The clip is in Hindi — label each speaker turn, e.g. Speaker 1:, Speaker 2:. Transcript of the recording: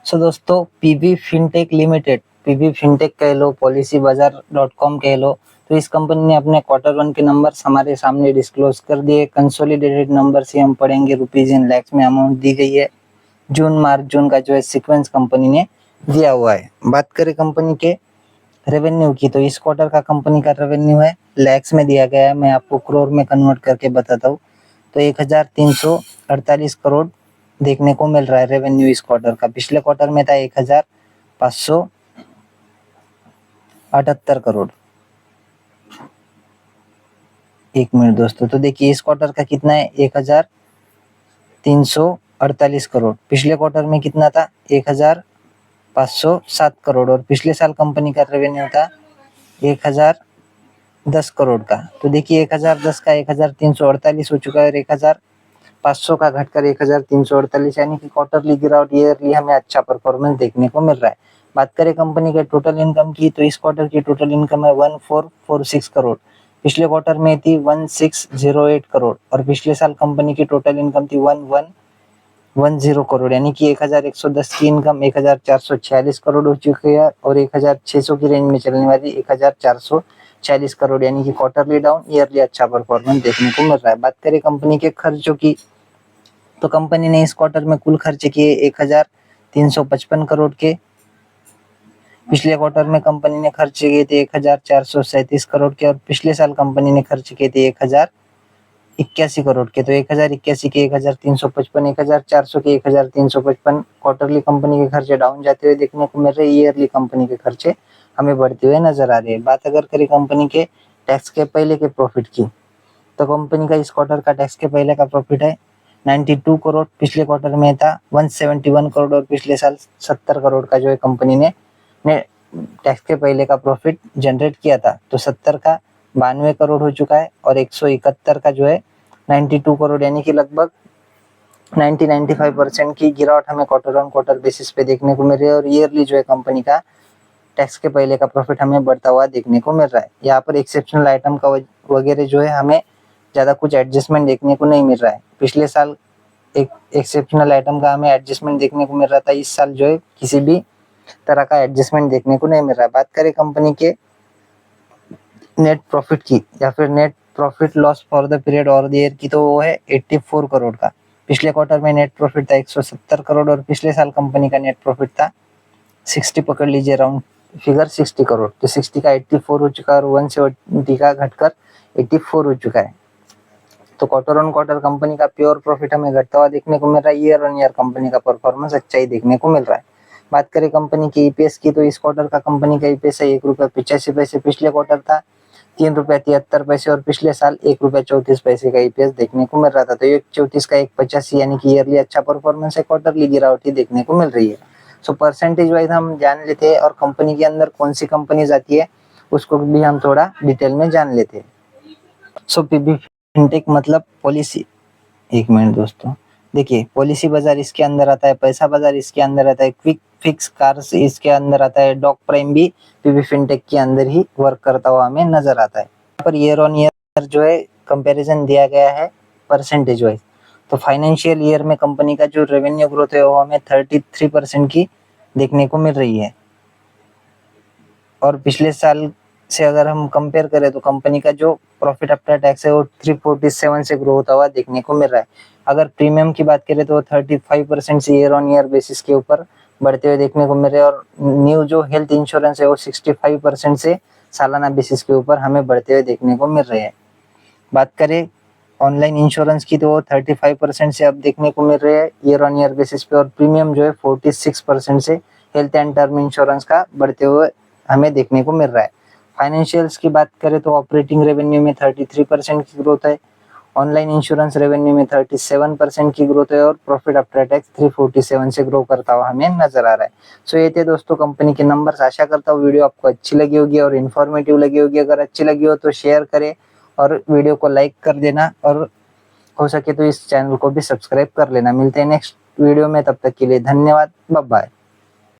Speaker 1: सो दोस्तों PB fintech limited, PB fintech कह लो, पॉलिसी बाजार .com कह लो, तो इस कंपनी ने अपने क्वार्टर वन के नंबर्स हमारे सामने डिस्क्लोज कर दिए। कंसोलिडेटेड नंबर से हम पढ़ेंगे, रुपीज इन लैक्स में अमाउंट दी गई है। जून मार्च जून का जो है सीक्वेंस कंपनी ने दिया हुआ है। बात करें कंपनी के रेवेन्यू की, तो इस क्वार्टर का कंपनी का रेवेन्यू है लैक्स में दिया गया है। मैं आपको करोड़ में कन्वर्ट करके बताता हूँ, तो 1348 करोड़ देखने को मिल रहा है रेवेन्यू इस क्वार्टर का। पिछले क्वार्टर में था 1578 करोड़। एक मिनट दोस्तों, तो देखिए इस क्वार्टर का कितना है, 1348 करोड़। पिछले क्वार्टर में कितना था, 1507 करोड़। और पिछले साल कंपनी का रेवेन्यू था 1010 करोड़ का। तो देखिए 1010 का 1348 हो चुका है, और 1500 का घटकर 1348, यानी कि क्वार्टरली गिरावट, ईयरली हमें अच्छा परफॉर्मेंस देखने को मिल रहा है। बात करें कंपनी के टोटल इनकम की, तो इस क्वार्टर की टोटल इनकम है 1446 करोड़। पिछले क्वार्टर में थी 1608 करोड़, और पिछले साल कंपनी की टोटल इनकम थी 1110 करोड़, यानी कि 1110 की इनकम 1446 करोड़ हो चुकी है, और 1600 की रेंज में चलने वाली 1440 करोड़, यानी कि क्वार्टरली डाउन, ईयरली अच्छा परफॉर्मेंस देखने को मिल रहा है। बात करें कंपनी के खर्चों की, तो कंपनी ने इस क्वार्टर में कुल खर्च किए 1355 करोड़ के। पिछले क्वार्टर में कंपनी ने खर्च किए थे 1437 करोड़ के, और पिछले साल कंपनी ने खर्च किए थे 1081 करोड़ के। तो 1081 के 1355, 1400 के 1355, क्वार्टरली कंपनी के खर्चे डाउन जाते हुए देखने को मिल रहे, ईयरली कंपनी के खर्चे हमें बढ़ते हुए नजर आ रहे हैं। बात अगर करें कंपनी के टैक्स के पहले के प्रॉफिट की, तो कंपनी का इस क्वार्टर का टैक्स के पहले का प्रॉफिट है 92 करोड़। पिछले क्वार्टर में था 171 करोड़, और पिछले साल 70 करोड़ का जो है कंपनी ने टैक्स के पहले का प्रॉफिट जनरेट किया था। तो 70 का 92 करोड़ हो चुका है, और 171 का जो है 92 करोड़, यानी कि लगभग 90-95% की गिरावट हमें क्वार्टर ऑन क्वार्टर बेसिस पे देखने को मिल रही है। और ईयरली जो है कंपनी का टैक्स के पहले का प्रॉफिट हमें बढ़ता हुआ देखने को मिल रहा है। यहाँ पर एक्सेप्शनल आइटम का वगैरह जो है हमें ज़्यादा कुछ एडजस्टमेंट देखने को नहीं मिल रहा है। पिछले साल एक एक्सेप्शनल आइटम का हमें एडजस्टमेंट देखने को मिल रहा था, इस साल जो है किसी भी तरह का एडजस्टमेंट देखने को नहीं मिल रहा है। बात करें कंपनी के नेट प्रॉफिट की, या फिर net profit loss for the period और द ईयर की, तो वो है 84 करोड़ का। पिछले क्वार्टर में नेट प्रॉफिट था 170 करोड़, और पिछले साल कंपनी का नेट प्रॉफिट था 60, पकड़ लीजिए राउंड फिगर 60 करोड़। तो 60 का 84 हो चुका है, और 170 का घटकर 84 हो चुका है। तो क्वार्टर ऑन क्वार्टर कंपनी का प्योर प्रॉफिट हमें घटता हुआ देखने को मिल रहा है। ईयर ऑन ईयर कंपनी का परफॉर्मेंस अच्छा ही देखने को मिल रहा है। बात करें कंपनी की ईपीएस की, तो इस क्वार्टर का कंपनी का ईपीएस है 1 रुपया 85 पैसे। पिछले क्वार्टर था 3 रुपया 73 पैसे, और पिछले साल 1 रुपया 34 पैसे का ईपीएस देखने को मिल रहा था। तो 1 34 का 1 85, यानी कि ईयरली अच्छा परफॉर्मेंस है, क्वार्टरली गिरावट ही देखने को मिल रही है। सो परसेंटेज वाइज हम जान लेते हैं, और कंपनी के अंदर कौन सी कंपनीज आती है उसको भी हम थोड़ा डिटेल में जान लेते हैं। सो पीबी फिनटेक मतलब पॉलिसी, एक मिनट दोस्तों, देखिए पॉलिसी बाजार इसके अंदर आता है, पैसा बाजार इसके अंदर आता है, क्विक फिक्स कार्स इसके अंदर आता है, डॉक प्राइम भी पीबी फिनटेक के अंदर ही वर्क करता हुआ हमें नजर आता है। यहाँ पर ईयर ऑन ईयर जो है कंपैरिजन दिया गया है परसेंटेज वाइज। तो फाइनेंशियल ईयर में कंपनी का जो रेवेन्यू ग्रोथ है वो हमें 33% की देखने को मिल रही है, और पिछले साल से अगर हम कंपेयर करें तो कंपनी का जो प्रॉफिट आफ्टर टैक्स है वो 347 से ग्रो होता हुआ देखने को मिल रहा है। अगर प्रीमियम की बात करें तो 35% से ईयर ऑन ईयर बेसिस के ऊपर बढ़ते हुए देखने को मिल रहे हैं, और न्यू जो हेल्थ इंश्योरेंस है वो 65% से सालाना बेसिस के ऊपर हमें बढ़ते हुए देखने को मिल रहे हैं। बात करें ऑनलाइन इंश्योरेंस की, तो वो 35% से अब देखने को मिल रहे हैं ईयर ऑन ईयर बेसिस पे, और प्रीमियम जो है 46% से हेल्थ एंड टर्म इंश्योरेंस का बढ़ते हुए हमें देखने को मिल रहा है। फाइनेंशियल्स की बात करें तो ऑपरेटिंग रेवेन्यू में 33% की ग्रोथ है, ऑनलाइन इंश्योरेंस रेवेन्यू में 37% की ग्रोथ है, और प्रॉफिट आफ्टर टैक्स 347 से ग्रो करता हुआ हमें नजर आ रहा है। सो ये थे दोस्तों कंपनी के नंबर्स। आशा करता हूँ वीडियो आपको अच्छी लगी होगी और इन्फॉर्मेटिव लगी होगी। अगर अच्छी लगी हो तो शेयर करें, और वीडियो को लाइक कर देना, और हो सके तो इस चैनल को भी सब्सक्राइब कर लेना। मिलते हैं नेक्स्ट वीडियो में, तब तक के लिए धन्यवाद, बाय बाय।